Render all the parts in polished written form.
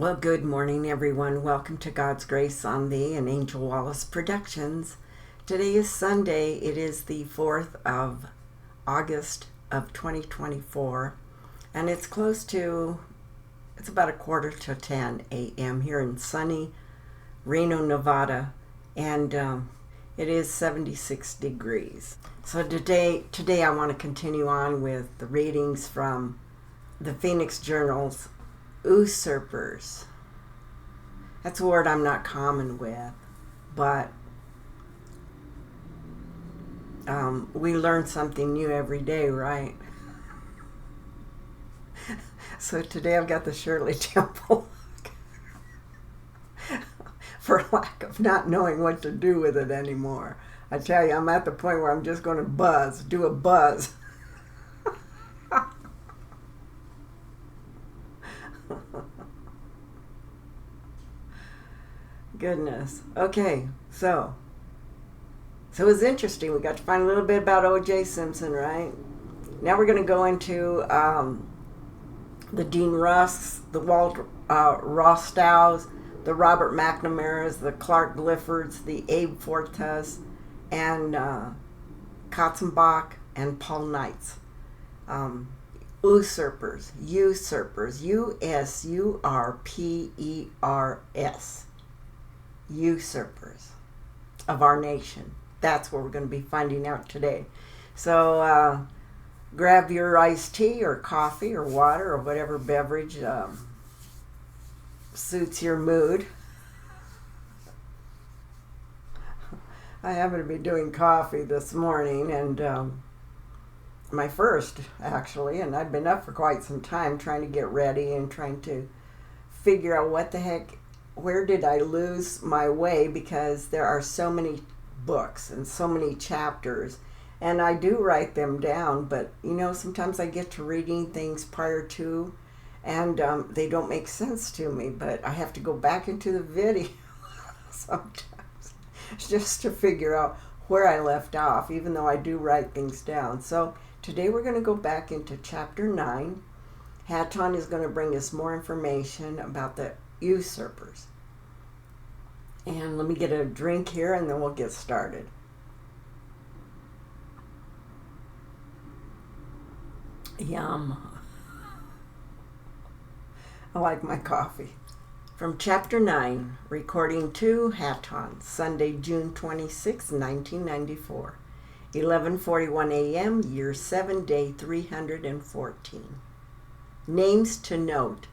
Well, good morning, everyone. Welcome to God's Grace on Thee and Angel Wallace Productions. Today is Sunday. It is the 4th of August of 2024, and it's about a quarter to 10 a.m. here in sunny Reno, Nevada, and it is 76 degrees. So today I want to continue on with the readings from the Phoenix Journal's usurpers. That's a word I'm not common with, but we learn something new every day, right? So today I've got the Shirley Temple for lack of not knowing what to do with it anymore. I tell you, I'm at the point where I'm just going to do a buzz. Goodness. Okay, so it was interesting. We got to find a little bit about O.J. Simpson, right? Now we're going to go into the Dean Rusks, the Walt Rostows, the Robert McNamara's, the Clark Gliffords, the Abe Fortas, and Katzenbach and Paul Knights. Usurpers, usurpers, usurpers of our nation. That's what we're going to be finding out today. So grab your iced tea or coffee or water or whatever beverage suits your mood. I happen to be doing coffee this morning, and my first, actually, and I've been up for quite some time trying to get ready and trying to figure out where did I lose my way, because there are so many books and so many chapters, and I do write them down, but sometimes I get to reading things prior to, and they don't make sense to me, but I have to go back into the video sometimes just to figure out where I left off, even though I do write things down. So today we're going to go back into chapter 9. Hatton is going to bring us more information about the usurpers. And let me get a drink here and then we'll get started. Yum. I like my coffee. From chapter 9, recording 2, Hatton, Sunday, June 26, 1994. 11:41 a.m., year 7, day 314. Names to note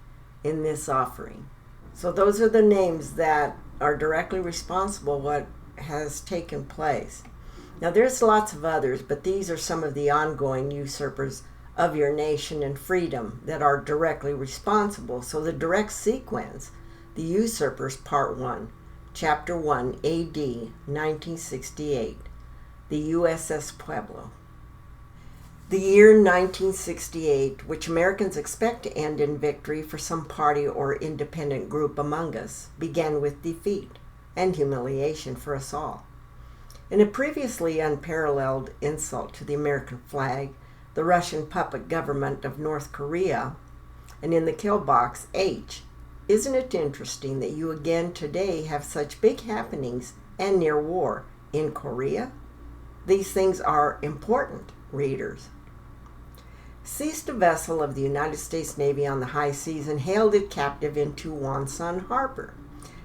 in this offering. So those are the names that are directly responsible what has taken place. Now there's lots of others, but these are some of the ongoing usurpers of your nation and freedom that are directly responsible. So the direct sequence, the usurpers, part 1, chapter 1, AD 1968, the USS Pueblo. The year 1968, which Americans expect to end in victory for some party or independent group among us, began with defeat and humiliation for us all. In a previously unparalleled insult to the American flag, the Russian puppet government of North Korea, and in the kill box H, isn't it interesting that you again today have such big happenings and near war in Korea? These things are important, readers. Seized a vessel of the United States Navy on the high seas and hailed it captive into Wonsan Harbor.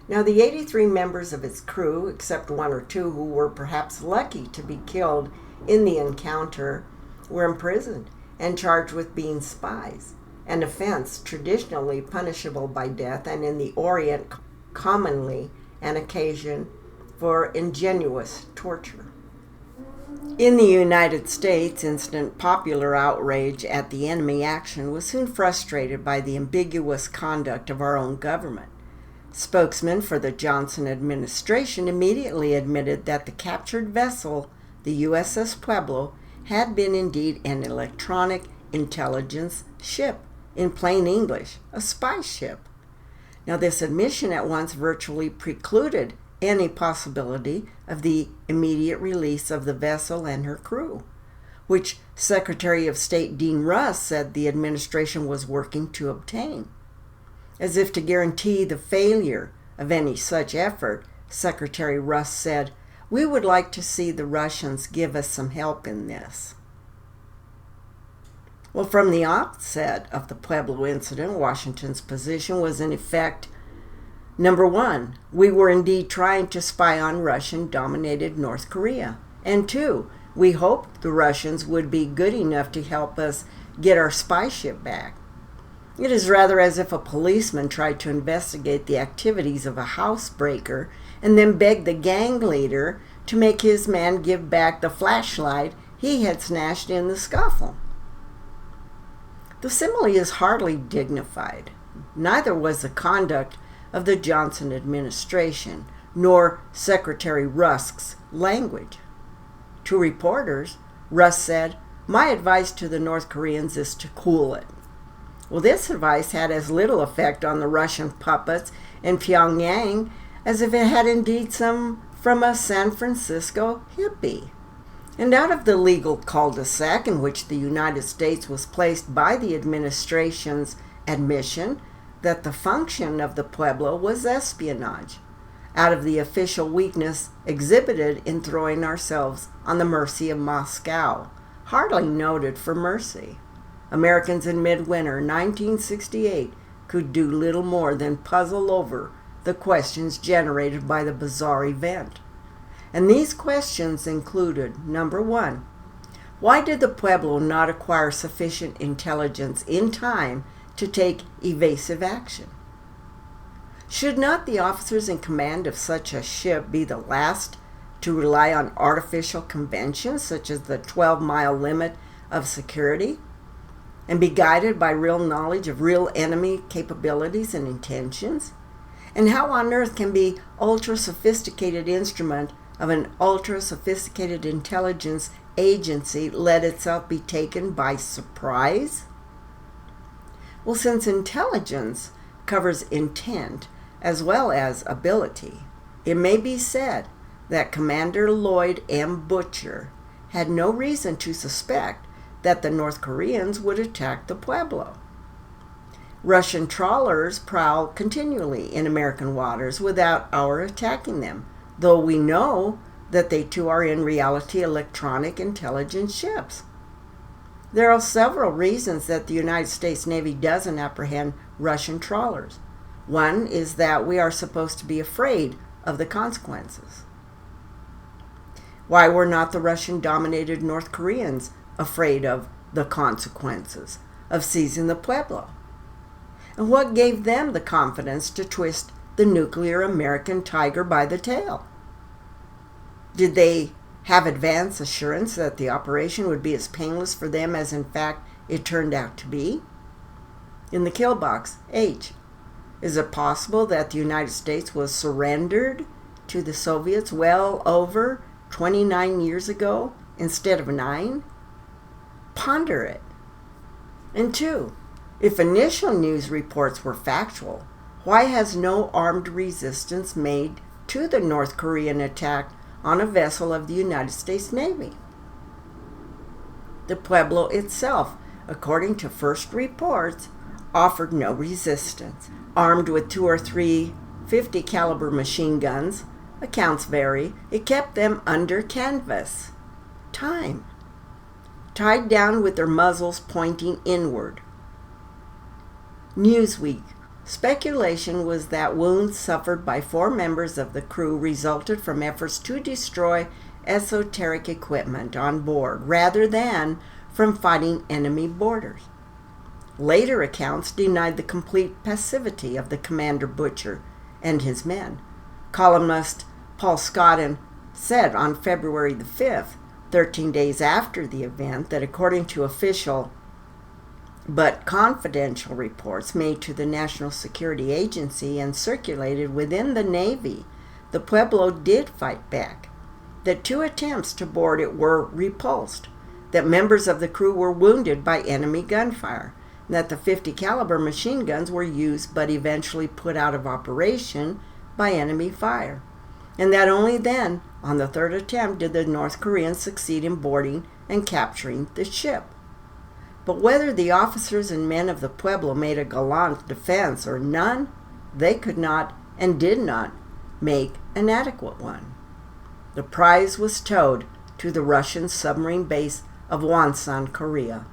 Now the 83 members of its crew, except 1 or 2 who were perhaps lucky to be killed in the encounter, were imprisoned and charged with being spies, an offense traditionally punishable by death and in the Orient commonly an occasion for ingenious torture. In the United States, instant popular outrage at the enemy action was soon frustrated by the ambiguous conduct of our own government. Spokesmen for the Johnson administration immediately admitted that the captured vessel, the USS Pueblo, had been indeed an electronic intelligence ship, in plain English, a spy ship. Now this admission at once virtually precluded any possibility of the immediate release of the vessel and her crew, which Secretary of State Dean Rusk said the administration was working to obtain. As if to guarantee the failure of any such effort, Secretary Russ said, "We would like to see the Russians give us some help in this." Well, from the outset of the Pueblo incident, Washington's position was in effect, number one, we were indeed trying to spy on Russian-dominated North Korea. And two, we hoped the Russians would be good enough to help us get our spy ship back. It is rather as if a policeman tried to investigate the activities of a housebreaker and then begged the gang leader to make his man give back the flashlight he had snatched in the scuffle. The simile is hardly dignified. Neither was the conduct of the Johnson administration, nor Secretary Rusk's language. To reporters, Rusk said, "My advice to the North Koreans is to cool it." Well, this advice had as little effect on the Russian puppets in Pyongyang as if it had indeed some from a San Francisco hippie. And out of the legal cul-de-sac in which the United States was placed by the administration's admission that the function of the Pueblo was espionage, out of the official weakness exhibited in throwing ourselves on the mercy of Moscow, hardly noted for mercy, Americans in midwinter 1968 could do little more than puzzle over the questions generated by the bizarre event. And these questions included, number one, why did the Pueblo not acquire sufficient intelligence in time to take evasive action? Should not the officers in command of such a ship be the last to rely on artificial conventions such as the 12-mile limit of security, and be guided by real knowledge of real enemy capabilities and intentions? And how on earth can be ultra-sophisticated instrument of an ultra-sophisticated intelligence agency let itself be taken by surprise? Well, since intelligence covers intent as well as ability, it may be said that Commander Lloyd M. Butcher had no reason to suspect that the North Koreans would attack the Pueblo. Russian trawlers prowl continually in American waters without our attacking them, though we know that they too are in reality electronic intelligence ships. There are several reasons that the United States Navy doesn't apprehend Russian trawlers. One is that we are supposed to be afraid of the consequences. Why were not the Russian-dominated North Koreans afraid of the consequences of seizing the Pueblo? And what gave them the confidence to twist the nuclear American tiger by the tail? Did they have advance assurance that the operation would be as painless for them as in fact it turned out to be? In the kill box, H. Is it possible that the United States was surrendered to the Soviets well over 29 years ago instead of 9? Ponder it. And 2, if initial news reports were factual, why has no armed resistance made to the North Korean attack on a vessel of the United States Navy? The Pueblo itself, according to first reports, offered no resistance. Armed with 2 or 3 .50 caliber machine guns, accounts vary, it kept them under canvas. Time. Tied down with their muzzles pointing inward. Newsweek. Speculation was that wounds suffered by 4 members of the crew resulted from efforts to destroy esoteric equipment on board rather than from fighting enemy boarders. Later accounts denied the complete passivity of the Commander Butcher and his men. Columnist Paul Scotton said on February the 5th, 13 days after the event, that according to official but confidential reports made to the National Security Agency and circulated within the Navy, the Pueblo did fight back, that 2 attempts to board it were repulsed, that members of the crew were wounded by enemy gunfire, and that the .50 caliber machine guns were used but eventually put out of operation by enemy fire, and that only then, on the 3rd attempt, did the North Koreans succeed in boarding and capturing the ship. But whether the officers and men of the Pueblo made a gallant defense or none, they could not and did not make an adequate one. The prize was towed to the Russian submarine base of Wonsan, Korea.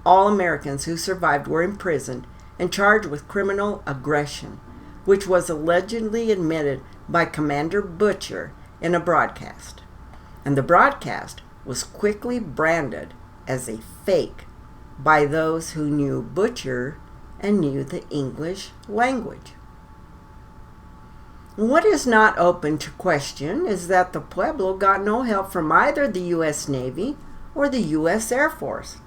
All Americans who survived were imprisoned and charged with criminal aggression, which was allegedly admitted by Commander Butcher in a broadcast. And the broadcast was quickly branded as a fake by those who knew Butcher and knew the English language. What is not open to question is that the Pueblo got no help from either the U.S. Navy or the U.S. Air Force.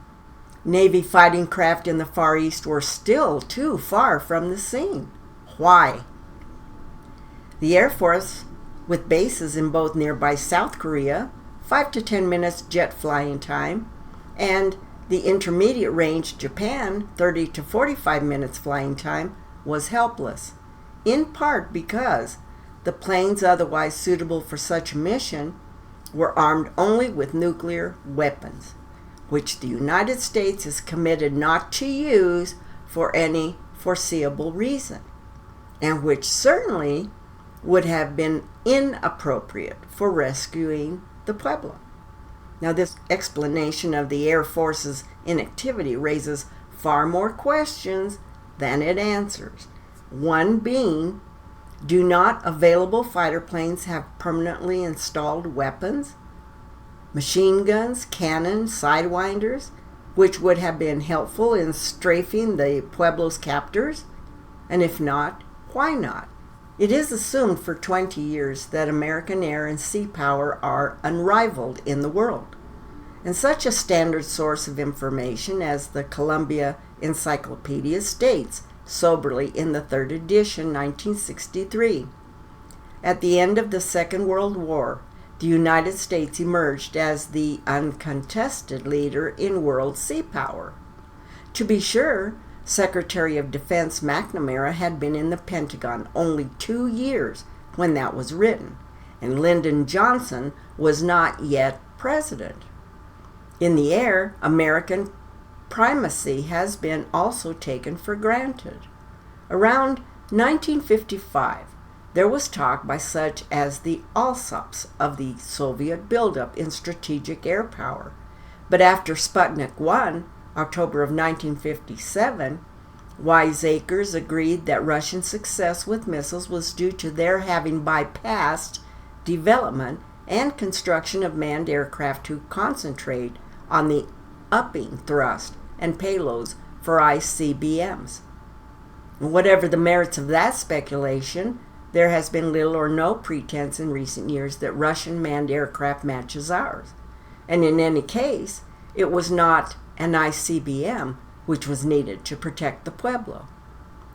Navy fighting craft in the Far East were still too far from the scene. Why? The Air Force, with bases in both nearby South Korea, 5 to 10 minutes jet flying time, and the intermediate range Japan, 30 to 45 minutes flying time, was helpless, in part because the planes otherwise suitable for such a mission were armed only with nuclear weapons, which the United States is committed not to use for any foreseeable reason, and which certainly would have been inappropriate for rescuing the Pueblo. Now, this explanation of the Air Force's inactivity raises far more questions than it answers. One being, do not available fighter planes have permanently installed weapons, machine guns, cannons, sidewinders, which would have been helpful in strafing the Pueblo's captors? And if not, why not? It is assumed for 20 years that American air and sea power are unrivaled in the world. And such a standard source of information as the Columbia Encyclopedia states soberly in the 3rd edition, 1963. At the end of the Second World War, the United States emerged as the uncontested leader in world sea power. To be sure, Secretary of Defense McNamara had been in the Pentagon only 2 years when that was written, and Lyndon Johnson was not yet president. In the air, American primacy has been also taken for granted. Around 1955, there was talk by such as the Alsops of the Soviet buildup in strategic air power. But after Sputnik 1, October of 1957, wiseacres agreed that Russian success with missiles was due to their having bypassed development and construction of manned aircraft to concentrate on the upping thrust and payloads for ICBMs. Whatever the merits of that speculation, there has been little or no pretense in recent years that Russian manned aircraft matches ours. And in any case, it was not an ICBM which was needed to protect the Pueblo.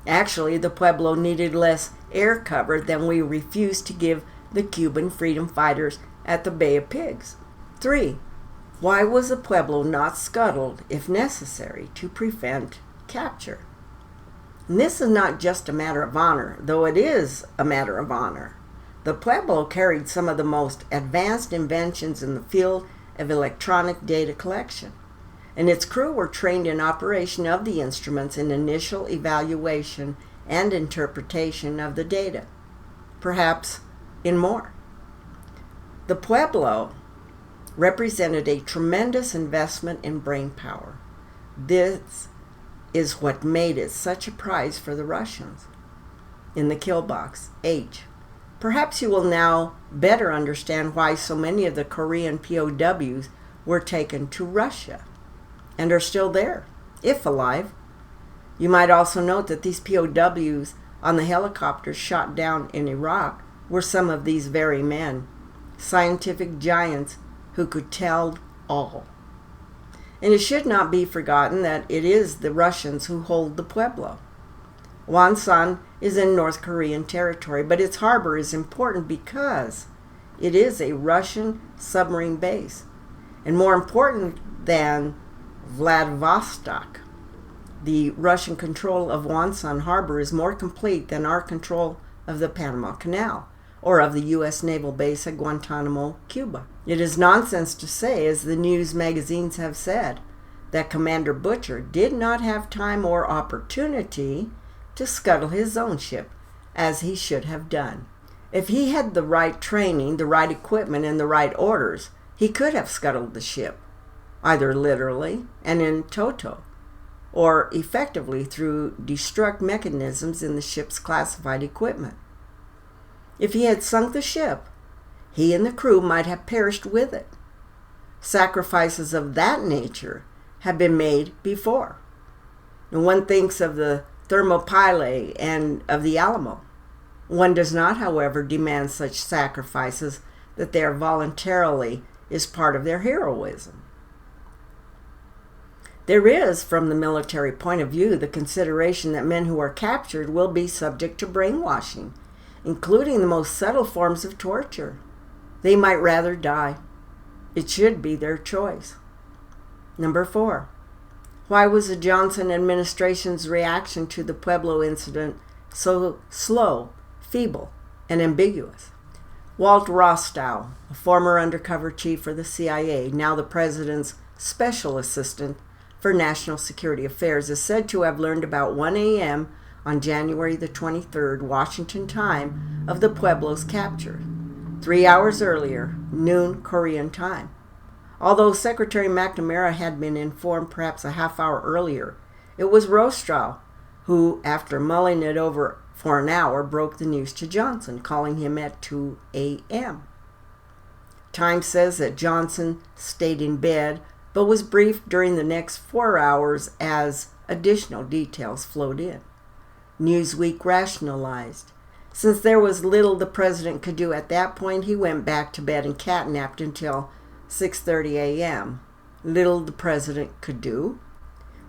Actually, the Pueblo needed less air cover than we refused to give the Cuban freedom fighters at the Bay of Pigs. 3. Why was the Pueblo not scuttled, if necessary, to prevent capture? And this is not just a matter of honor, though it is a matter of honor. The Pueblo carried some of the most advanced inventions in the field of electronic data collection, and its crew were trained in operation of the instruments in initial evaluation and interpretation of the data, perhaps in more. The Pueblo represented a tremendous investment in brain power. This is what made it such a prize for the Russians. In the kill box, H. Perhaps you will now better understand why so many of the Korean POWs were taken to Russia and are still there, if alive. You might also note that these POWs on the helicopters shot down in Iraq were some of these very men, scientific giants who could tell all. And it should not be forgotten that it is the Russians who hold the Pueblo. Wonsan is in North Korean territory, but its harbor is important because it is a Russian submarine base. And more important than Vladivostok, the Russian control of Wonsan Harbor is more complete than our control of the Panama Canal or of the U.S. naval base at Guantanamo, Cuba. It is nonsense to say, as the news magazines have said, that Commander Butcher did not have time or opportunity to scuttle his own ship, as he should have done. If he had the right training, the right equipment, and the right orders, he could have scuttled the ship, either literally and in toto, or effectively through destruct mechanisms in the ship's classified equipment. If he had sunk the ship, he and the crew might have perished with it. Sacrifices of that nature have been made before. And one thinks of the Thermopylae and of the Alamo. One does not, however, demand such sacrifices that they are voluntarily is part of their heroism. There is, from the military point of view, the consideration that men who are captured will be subject to brainwashing, including the most subtle forms of torture. They might rather die. It should be their choice. Number 4. Why was the Johnson administration's reaction to the Pueblo incident so slow, feeble, and ambiguous? Walt Rostow, a former undercover chief for the CIA, now the president's special assistant for National Security Affairs, is said to have learned about 1 a.m. on January the 23rd, Washington time, of the Pueblo's capture. 3 hours earlier, noon Korean time. Although Secretary McNamara had been informed perhaps a half hour earlier, it was Rostow who, after mulling it over for an hour, broke the news to Johnson, calling him at 2 a.m. Time says that Johnson stayed in bed, but was briefed during the next 4 hours as additional details flowed in. Newsweek rationalized. Since there was little the president could do at that point, he went back to bed and catnapped until 6:30 a.m. Little the president could do?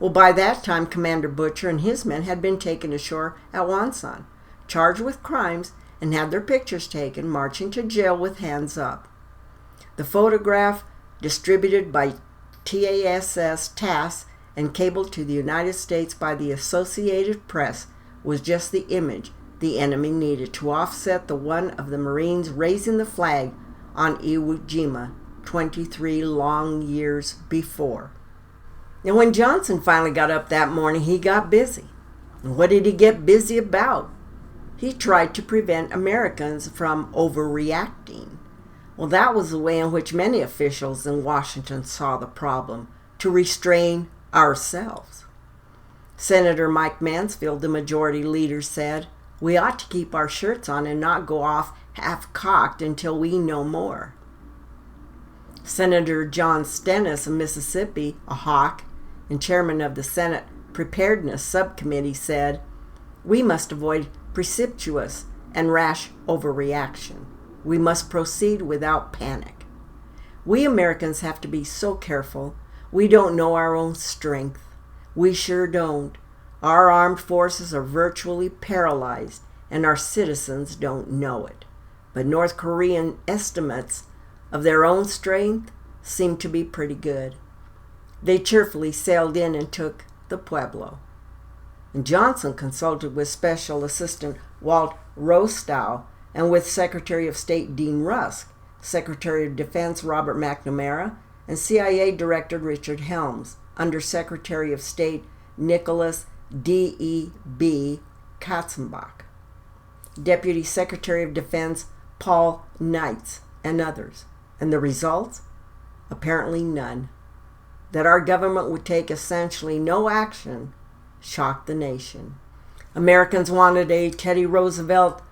Well, by that time, Commander Butcher and his men had been taken ashore at Wonsan, charged with crimes, and had their pictures taken, marching to jail with hands up. The photograph, distributed by TASS and cabled to the United States by the Associated Press, was just the image the enemy needed to offset the one of the Marines raising the flag on Iwo Jima 23 long years before. And when Johnson finally got up that morning, he got busy. And what did he get busy about? He tried to prevent Americans from overreacting. Well, that was the way in which many officials in Washington saw the problem, to restrain ourselves. Senator Mike Mansfield, the majority leader, said, "We ought to keep our shirts on and not go off half-cocked until we know more." Senator John Stennis of Mississippi, a hawk and chairman of the Senate Preparedness Subcommittee, said, "We must avoid precipitous and rash overreaction. We must proceed without panic. We Americans have to be so careful. We don't know our own strength. We sure don't. Our armed forces are virtually paralyzed, and our citizens don't know it. But North Korean estimates of their own strength seem to be pretty good. They cheerfully sailed in and took the Pueblo." And Johnson consulted with Special Assistant Walt Rostow and with Secretary of State Dean Rusk, Secretary of Defense Robert McNamara, and CIA Director Richard Helms, Under Secretary of State Nicholas D.E.B. Katzenbach, Deputy Secretary of Defense Paul Knights, and others. And the results? Apparently none. That our government would take essentially no action shocked the nation. Americans wanted a Teddy Roosevelt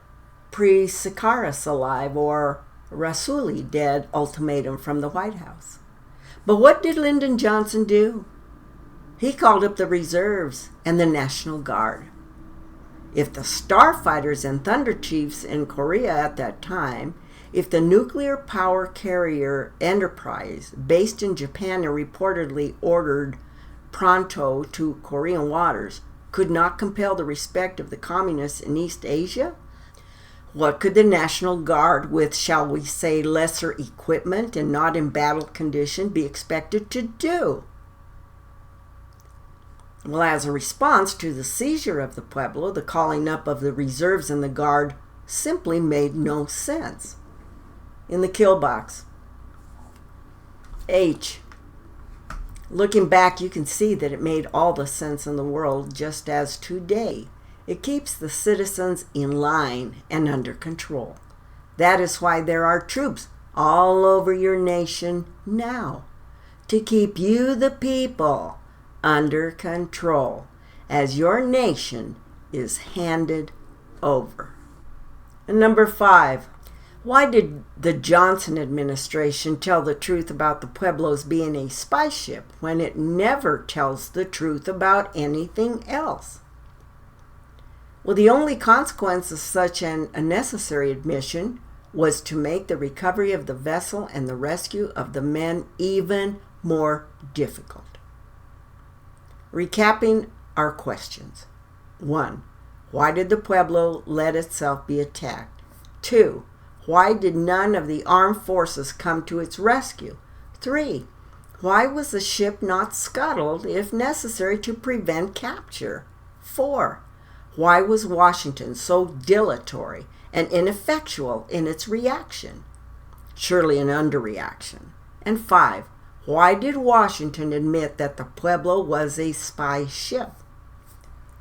pre-Sikaris alive or Rassouli dead ultimatum from the White House. But what did Lyndon Johnson do? He called up the reserves and the National Guard. If the starfighters and thunder chiefs in Korea at that time, if the nuclear power carrier Enterprise, based in Japan and reportedly ordered pronto to Korean waters, could not compel the respect of the communists in East Asia, what could the National Guard, with, shall we say, lesser equipment and not in battle condition, be expected to do? Well, as a response to the seizure of the Pueblo, the calling up of the reserves and the Guard simply made no sense. In the kill box, H. Looking back, you can see that it made all the sense in the world, just as today it keeps the citizens in line and under control. That is why there are troops all over your nation now, to keep you, the people, under control as your nation is handed over. And number 5, why did the Johnson administration tell the truth about the Pueblos being a spy ship when it never tells the truth about anything else? Well, the only consequence of such an unnecessary admission was to make the recovery of the vessel and the rescue of the men even more difficult. Recapping our questions. 1. Why did the Pueblo let itself be attacked? 2. Why did none of the armed forces come to its rescue? 3. Why was the ship not scuttled if necessary to prevent capture? 4. Why was Washington so dilatory and ineffectual in its reaction? Surely an underreaction. And 5. Why did Washington admit that the Pueblo was a spy ship?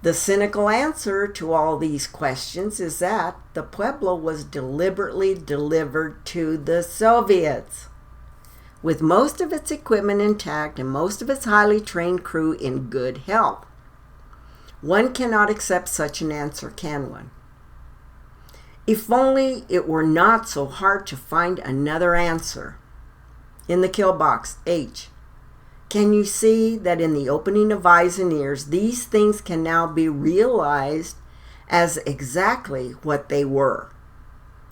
The cynical answer to all these questions is that the Pueblo was deliberately delivered to the Soviets, with most of its equipment intact and most of its highly trained crew in good health. One cannot accept such an answer, can one? If only it were not so hard to find another answer. In the kill box, H. Can you see that in the opening of eyes and ears, these things can now be realized as exactly what they were?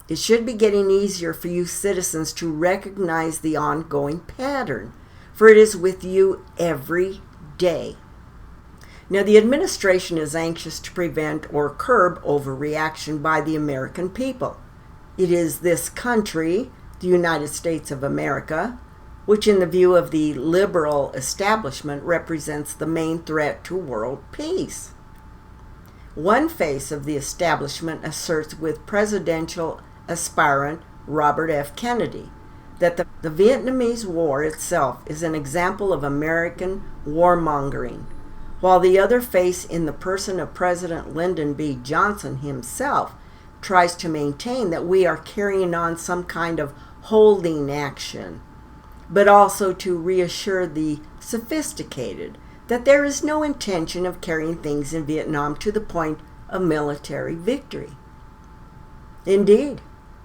It should be getting easier for you citizens to recognize the ongoing pattern, for it is with you every day. Now, the administration is anxious to prevent or curb overreaction by the American people. It is this country, the United States of America, which in the view of the liberal establishment represents the main threat to world peace. One face of the establishment asserts with presidential aspirant Robert F. Kennedy that the Vietnamese War itself is an example of American warmongering, while the other face, in the person of President Lyndon B. Johnson himself, tries to maintain that we are carrying on some kind of holding action, but also to reassure the sophisticated that there is no intention of carrying things in Vietnam to the point of military victory. Indeed,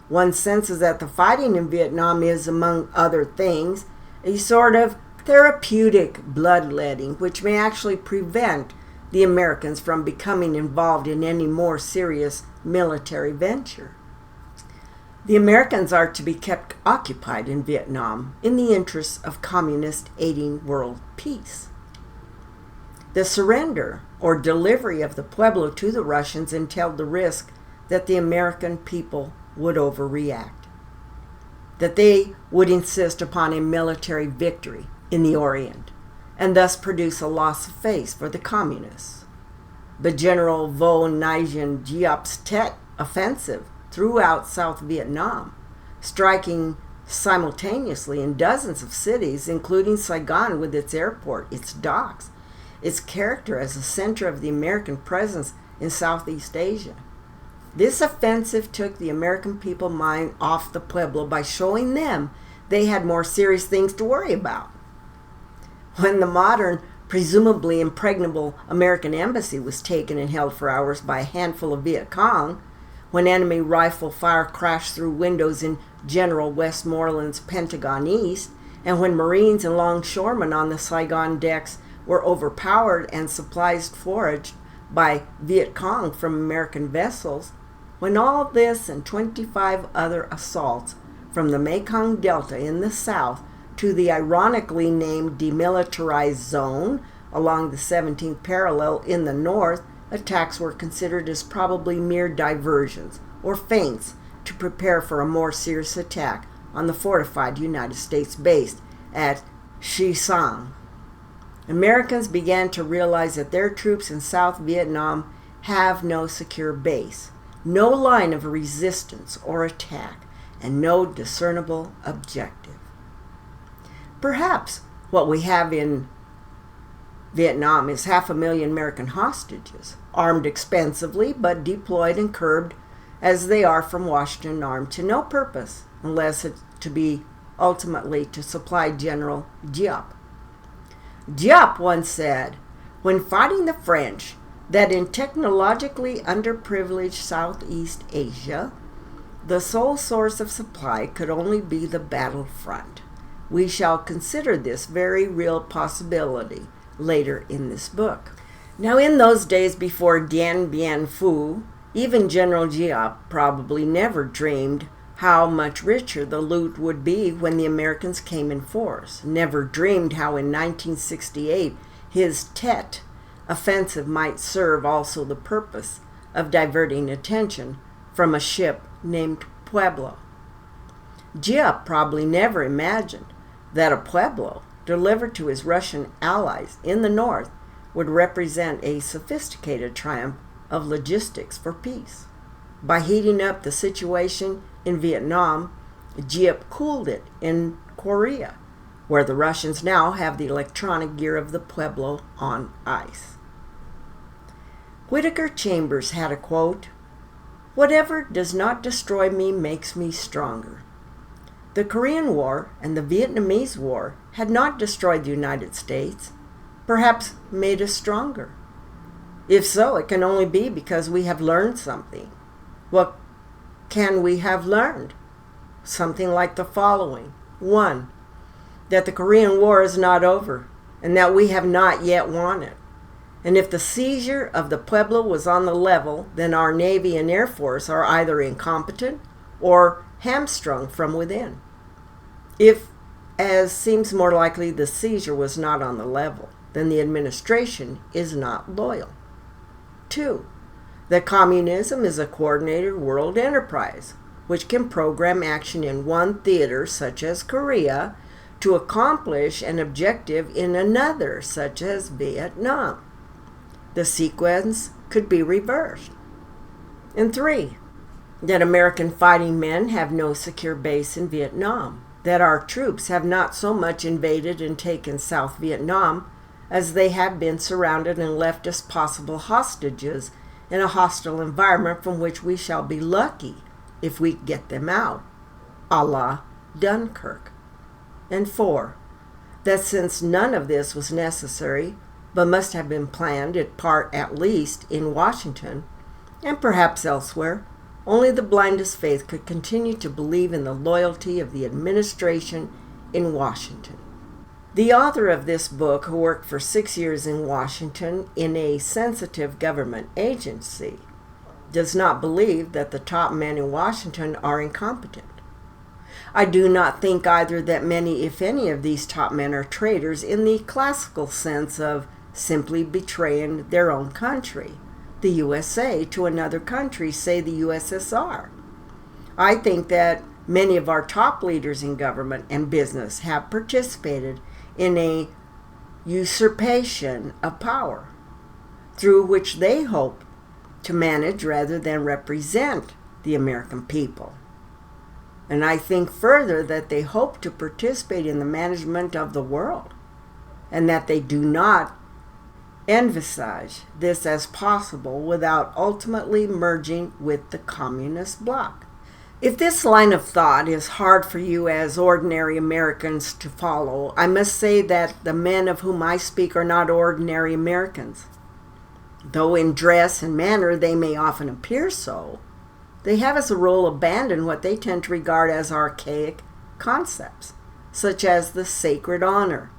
one senses that the fighting in Vietnam is, among other things, a sort of therapeutic bloodletting, which may actually prevent the Americans from becoming involved in any more serious military venture. The Americans are to be kept occupied in Vietnam in the interests of communist aiding world peace. The surrender or delivery of the Pueblo to the Russians entailed the risk that the American people would overreact, that they would insist upon a military victory in the Orient, and thus produce a loss of face for the communists. The General Vo Nguyen Giap's Tet offensive throughout South Vietnam, striking simultaneously in dozens of cities, including Saigon with its airport, its docks, its character as a center of the American presence in Southeast Asia. This offensive took the American people mind off the Pueblo by showing them they had more serious things to worry about. When the modern, presumably impregnable American embassy was taken and held for hours by a handful of Viet Cong, when enemy rifle fire crashed through windows in General Westmoreland's Pentagon East, and when Marines and longshoremen on the Saigon decks were overpowered and supplies foraged by Viet Cong from American vessels, when all this and 25 other assaults from the Mekong Delta in the south to the ironically named demilitarized zone along the 17th parallel in the north, attacks were considered as probably mere diversions or feints to prepare for a more serious attack on the fortified United States base at Chi Sang. Americans began to realize that their troops in South Vietnam have no secure base, no line of resistance or attack, and no discernible objective. Perhaps what we have in Vietnam is 500,000 American hostages, armed expensively but deployed and curbed as they are from Washington, armed to no purpose unless it's to be ultimately to supply General Diop. Diop once said, when fighting the French, that in technologically underprivileged Southeast Asia, the sole source of supply could only be the battlefront. We shall consider this very real possibility later in this book. Now, in those days before Dien Bien Phu, even General Diop probably never dreamed how much richer the loot would be when the Americans came in force, never dreamed how in 1968 his Tet offensive might serve also the purpose of diverting attention from a ship named Pueblo. Diop probably never imagined that a Pueblo delivered to his Russian allies in the north would represent a sophisticated triumph of logistics for peace. By heating up the situation in Vietnam, Diop cooled it in Korea, where the Russians now have the electronic gear of the Pueblo on ice. Whittaker Chambers had a quote, "Whatever does not destroy me makes me stronger." The Korean War and the Vietnamese War had not destroyed the United States, perhaps made us stronger. If so, it can only be because we have learned something. What can we have learned? Something like the following. 1. That the Korean War is not over, and that we have not yet won it. And if the seizure of the Pueblo was on the level, then our Navy and Air Force are either incompetent or hamstrung from within. If, as seems more likely, the seizure was not on the level, then the administration is not loyal. 2. That communism is a coordinated world enterprise, which can program action in one theater, such as Korea, to accomplish an objective in another, such as Vietnam. The sequence could be reversed. And 3, that American fighting men have no secure base in Vietnam, that our troops have not so much invaded and taken South Vietnam as they have been surrounded and left as possible hostages in a hostile environment from which we shall be lucky if we get them out, a la Dunkirk. And 4, that since none of this was necessary, but must have been planned, in part at least, in Washington, and perhaps elsewhere, only the blindest faith could continue to believe in the loyalty of the administration in Washington. The author of this book, who worked for 6 years in Washington in a sensitive government agency, does not believe that the top men in Washington are incompetent. I do not think either that many, if any, of these top men are traitors in the classical sense of simply betraying their own country, the USA, to another country, say the USSR. I think that many of our top leaders in government and business have participated in a usurpation of power, through which they hope to manage rather than represent the American people. And I think further that they hope to participate in the management of the world, and that they do not envisage this as possible without ultimately merging with the communist bloc. If this line of thought is hard for you as ordinary Americans to follow, I must say that the men of whom I speak are not ordinary Americans. Though in dress and manner they may often appear so, they have as a rule abandoned what they tend to regard as archaic concepts, such as the sacred honor,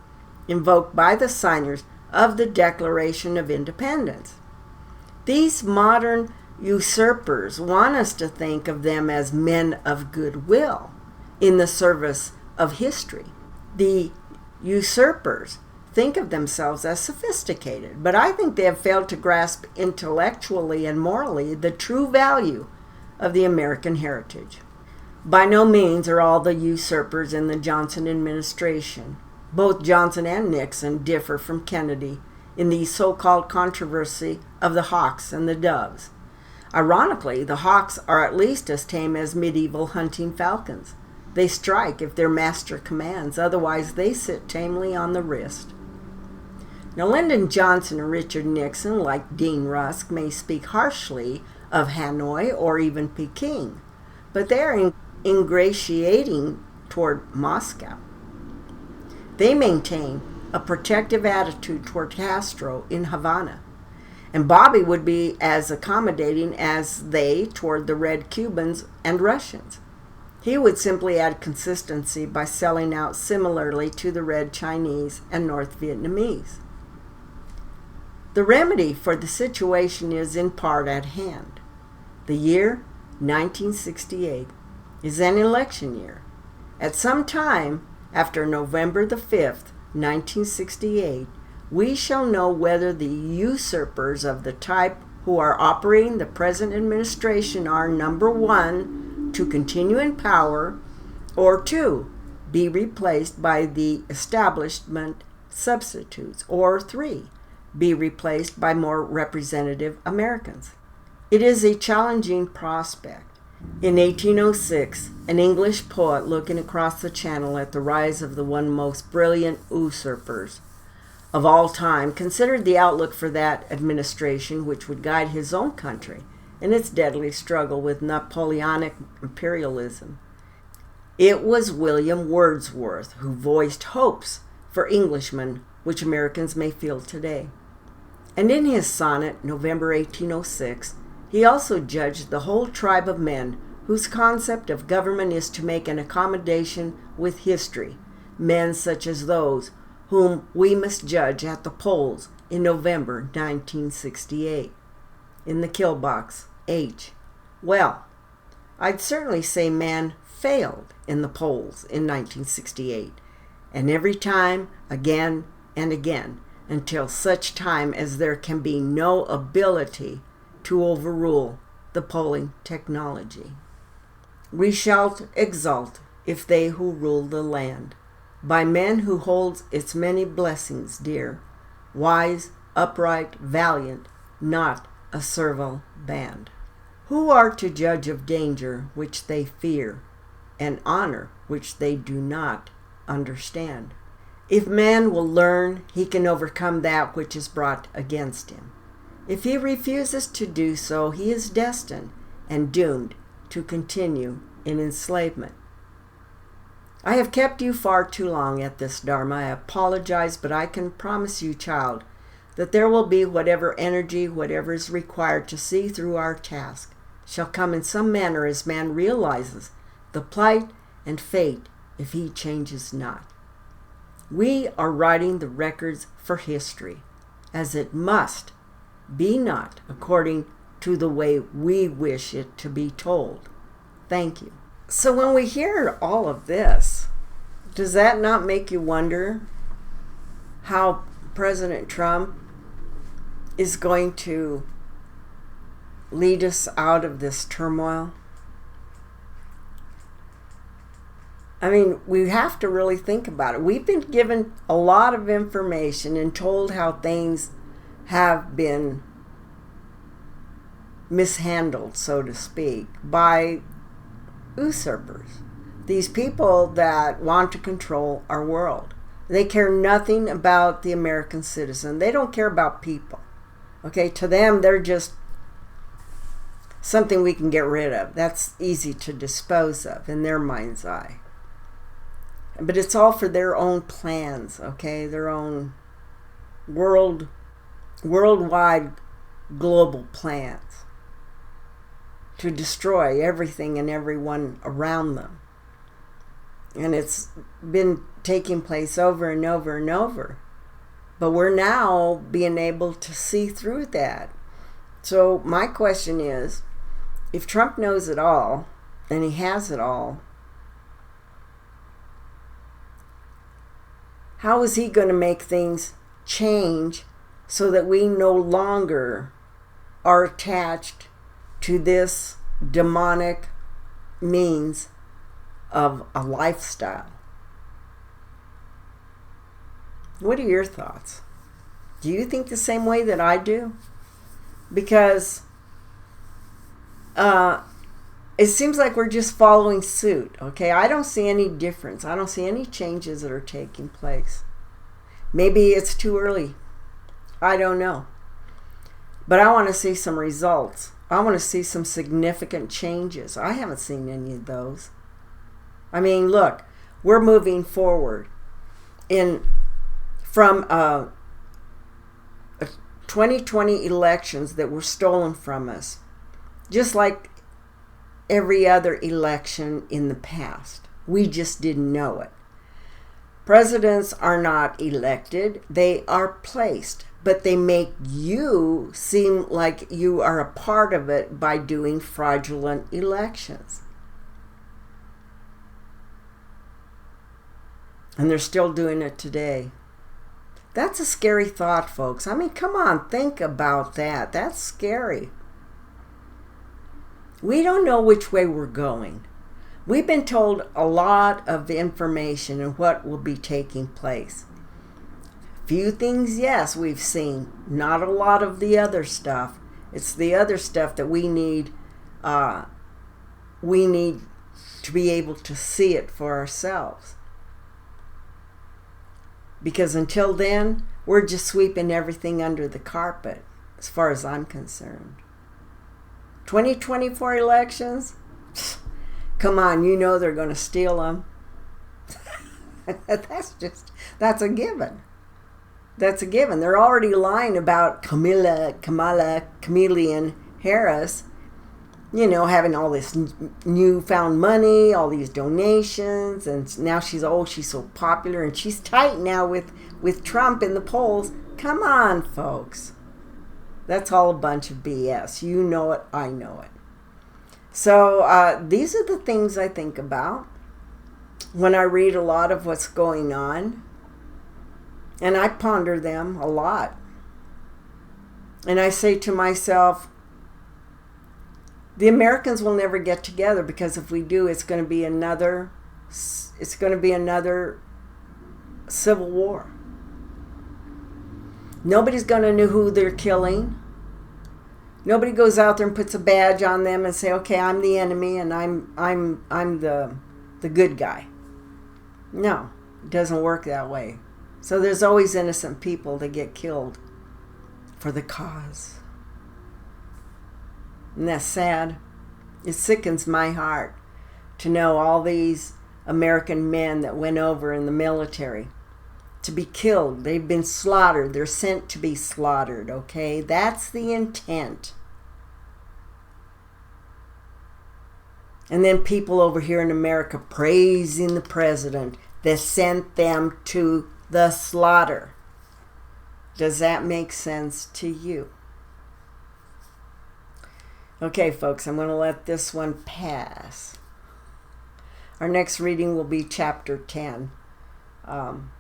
invoked by the signers of the Declaration of Independence. These modern usurpers want us to think of them as men of goodwill in the service of history. The usurpers think of themselves as sophisticated, but I think they have failed to grasp intellectually and morally the true value of the American heritage. By no means are all the usurpers in the Johnson administration. Both Johnson and Nixon differ from Kennedy in the so-called controversy of the hawks and the doves. Ironically, the hawks are at least as tame as medieval hunting falcons. They strike if their master commands, otherwise they sit tamely on the wrist. Now, Lyndon Johnson and Richard Nixon, like Dean Rusk, may speak harshly of Hanoi or even Peking, but they are ingratiating toward Moscow. They maintain a protective attitude toward Castro in Havana, and Bobby would be as accommodating as they toward the Red Cubans and Russians. He would simply add consistency by selling out similarly to the Red Chinese and North Vietnamese. The remedy for the situation is in part at hand. The year 1968 is an election year. At some time after November the 5th, 1968, we shall know whether the usurpers of the type who are operating the present administration are, number one, to continue in power, or two, be replaced by the establishment substitutes, or three, be replaced by more representative Americans. It is a challenging prospect. In 1806, an English poet looking across the channel at the rise of the one most brilliant usurpers of all time considered the outlook for that administration which would guide his own country in its deadly struggle with Napoleonic imperialism. It was William Wordsworth who voiced hopes for Englishmen which Americans may feel today. And in his sonnet, November 1806, he also judged the whole tribe of men whose concept of government is to make an accommodation with history, men such as those whom we must judge at the polls in November 1968. In the kill box, H. Well, I'd certainly say man failed in the polls in 1968, and every time, again and again, until such time as there can be no ability to overrule the polling technology. We shall exult if they who rule the land, by men who hold its many blessings dear, wise, upright, valiant, not a servile band, who are to judge of danger which they fear, and honor which they do not understand. If man will learn, he can overcome that which is brought against him. If he refuses to do so, he is destined and doomed to continue in enslavement. I have kept you far too long at this, Dharma. I apologize, but I can promise you, child, that there will be whatever energy, whatever is required to see through our task, shall come in some manner as man realizes the plight and fate if he changes not. We are writing the records for history, as it must be not according to the way we wish it to be told. Thank you. So when we hear all of this, does that not make you wonder how President Trump is going to lead us out of this turmoil? I mean, we have to really think about it. We've been given a lot of information and told how things have been mishandled, so to speak, by usurpers. These people that want to control our world. They care nothing about the American citizen. They don't care about people. Okay, to them, they're just something we can get rid of. That's easy to dispose of in their mind's eye. But it's all for their own plans, okay? Their own worldwide global plans to destroy everything and everyone around them. And it's been taking place over and over and over. But we're now being able to see through that. So my question is, if Trump knows it all, and he has it all, how is he going to make things change so that we no longer are attached to this demonic means of a lifestyle? What are your thoughts? Do you think the same way that I do? Because it seems like we're just following suit, okay? I don't see any difference. I don't see any changes that are taking place. Maybe it's too early I don't know. But I want to see some results. I want to see some significant changes. I haven't seen any of those. I mean, look, we're moving forward from 2020 elections that were stolen from us, just like every other election in the past. We just didn't know it. Presidents are not elected, they are placed, but they make you seem like you are a part of it by doing fraudulent elections. And they're still doing it today. That's a scary thought, folks. I mean, come on, think about that. That's scary. We don't know which way we're going. We've been told a lot of the information and what will be taking place. Few things, yes, we've seen. Not a lot of the other stuff. It's the other stuff that we need to be able to see it for ourselves. Because until then, we're just sweeping everything under the carpet, as far as I'm concerned. 2024 elections? Come on, you know they're going to steal them. That's a given. That's a given. They're already lying about Kamala Harris, you know, having all this newfound money, all these donations, and now she's so popular, and she's tight now with Trump in the polls. Come on, folks. That's all a bunch of BS. You know it, I know it. So these are the things I think about when I read a lot of what's going on, and I ponder them a lot. And I say to myself, the Americans will never get together, because if we do, it's going to be another civil war. Nobody's going to know who they're killing. Nobody goes out there and puts a badge on them and say, "Okay, I'm the enemy and I'm the good guy." No, it doesn't work that way. So there's always innocent people that get killed for the cause. And that's sad. It sickens my heart to know all these American men that went over in the military to be killed. They've been slaughtered. They're sent to be slaughtered, okay? That's the intent. And then people over here in America praising the president that sent them to the slaughter. Does that make sense to you? Okay, folks, I'm going to let this one pass. Our next reading will be chapter 10.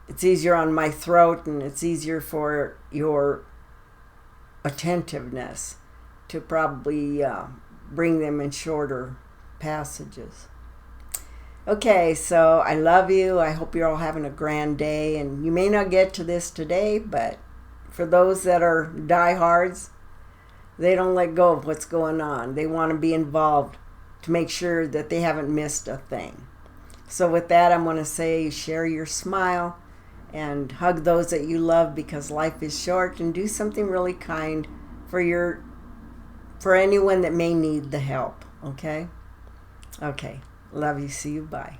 It's easier on my throat, and it's easier for your attentiveness to probably bring them in shorter passages. Okay, so I love you. I hope you're all having a grand day, and you may not get to this today, but for those that are diehards, they don't let go of what's going on. They want to be involved to make sure that they haven't missed a thing. So with that, I'm going to say share your smile and hug those that you love, because life is short, and do something really kind for anyone that may need the help, okay? Okay. Love you. See you. Bye.